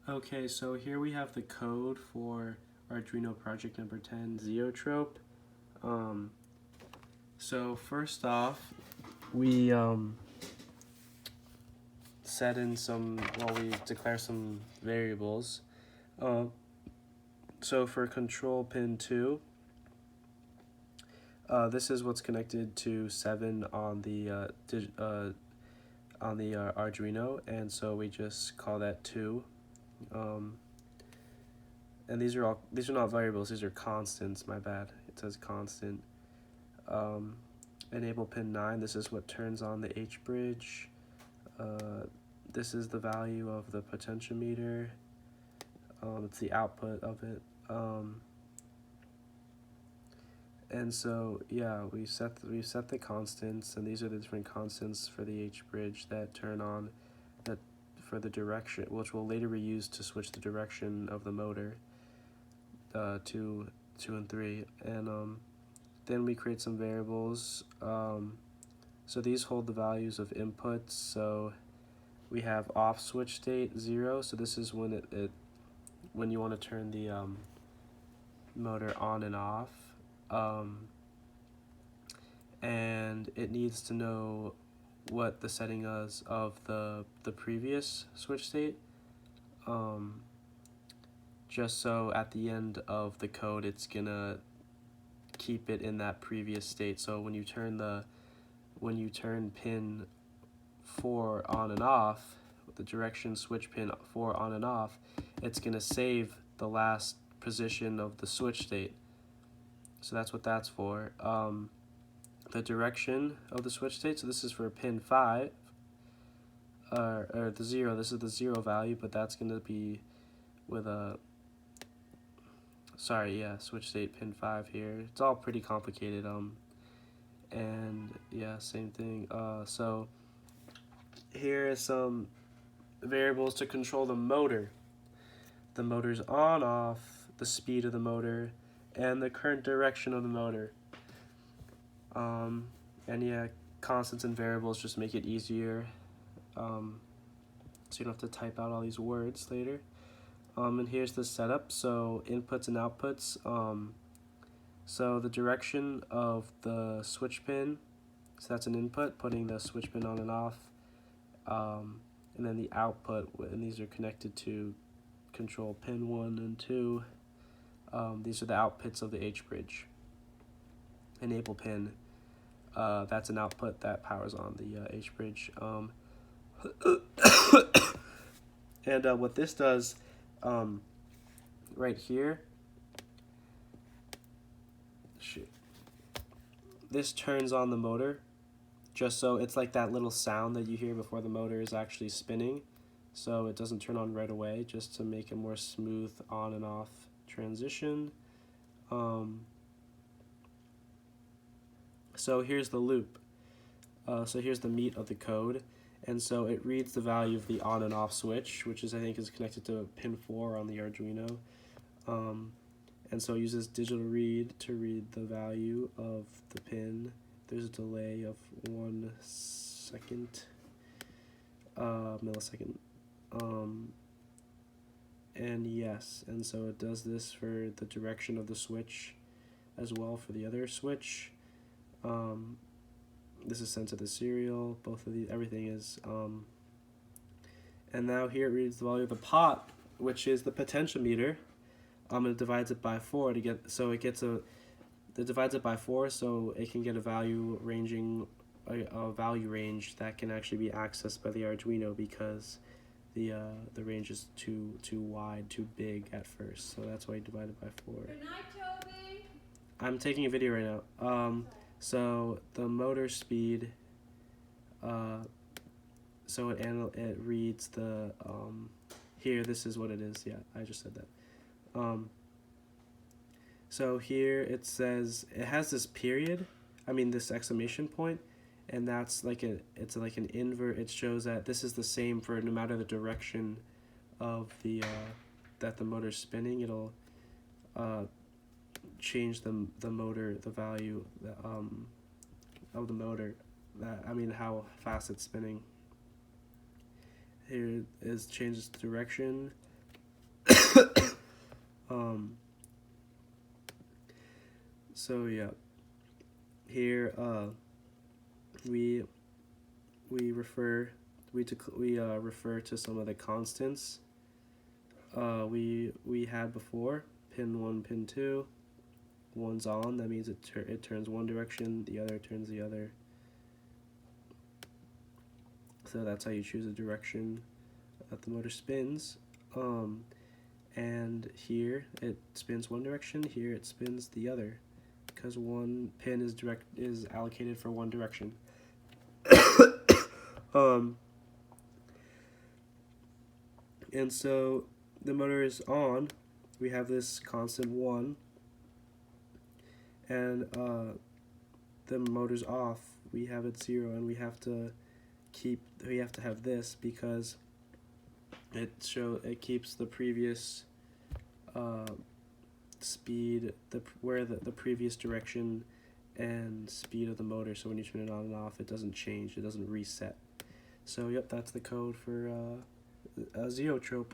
Okay, so here we have the code for Arduino project number 10, ZoeTrope. Um, so first off, we set in some, we declare some variables. So for control pin 2, this is what's connected to 7 on the Arduino, and so we just call that 2. And these are not variables, these are constants, my bad. It says constant. Enable pin 9, this is what turns on the H bridge. This is the value of the potentiometer. It's the output of it. And so yeah, we set the constants, and these are the different constants for the H bridge that turn on that for the direction, which will later be used to switch the direction of the motor. 2 and 3, and then we create some variables. So these hold the values of inputs. So we have off switch state 0. So this is when when you want to turn the motor on and off, and it needs to know what the setting is of the previous switch state. Just so at the end of the code, it's gonna keep it in that previous state. So when you turn pin 4 on and off, the direction switch pin 4 on and off, it's gonna save the last position of the switch state. So that's what that's for. The direction of the switch state, so this is for pin 5, or the 0, this is the 0 value, but that's gonna be with a switch state pin 5 here. It's all pretty complicated, and yeah, same thing. So here is some variables to control the motor. The motor's on, off, the speed of the motor, and the current direction of the motor. And yeah, constants and variables just make it easier, so you don't have to type out all these words later. And here's the setup, so inputs and outputs. So the direction of the switch pin, so that's an input, putting the switch pin on and off. And then the output, and these are connected to control pin 1 and 2. These are the outputs of the H bridge. Enable pin, that's an output that powers on the H bridge. And what this does, right here, this turns on the motor, just so it's like that little sound that you hear before the motor is actually spinning, so it doesn't turn on right away, just to make a more smooth on and off transition. So here's the loop. So here's the meat of the code, and so it reads the value of the on and off switch, which is, I think, is connected to pin 4 on the Arduino. And so it uses digital read to read the value of the pin. There's a delay of 1 second, millisecond. And yes, and so it does this for the direction of the switch as well for the other switch. This is sent to the serial, both of these, everything is, and now here it reads the value of the pot, which is the potentiometer. It divides it by 4 to get, so it gets it divides it by 4, so it can get a value value range that can actually be accessed by the Arduino, because the range is too wide, too big at first, so that's why I divided by 4. Good night, Toby. I'm taking a video right now. So the motor speed, so it reads the, here, this is what it is, yeah, I just said that. So here it says, it has this period, this exclamation point, and that's like it's like an invert. It shows that this is the same for no matter the direction of the, that the motor's spinning, it'll, change the motor, the value of the motor, how fast it's spinning. Here is changes the direction, So yeah, here we refer refer to some of the constants we had before. Pin 1, pin 2. One's on, that means it turns one direction, the other turns the other. So that's how you choose a direction that the motor spins. And here it spins one direction, here it spins the other, because one pin is allocated for one direction. And so the motor is on, we have this constant 1, and the motor's off, we have it 0, and we have to have this because it keeps the previous speed, the previous direction and speed of the motor, so when you turn it on and off, it doesn't change, it doesn't reset. So yep, that's the code for ZoeTrope.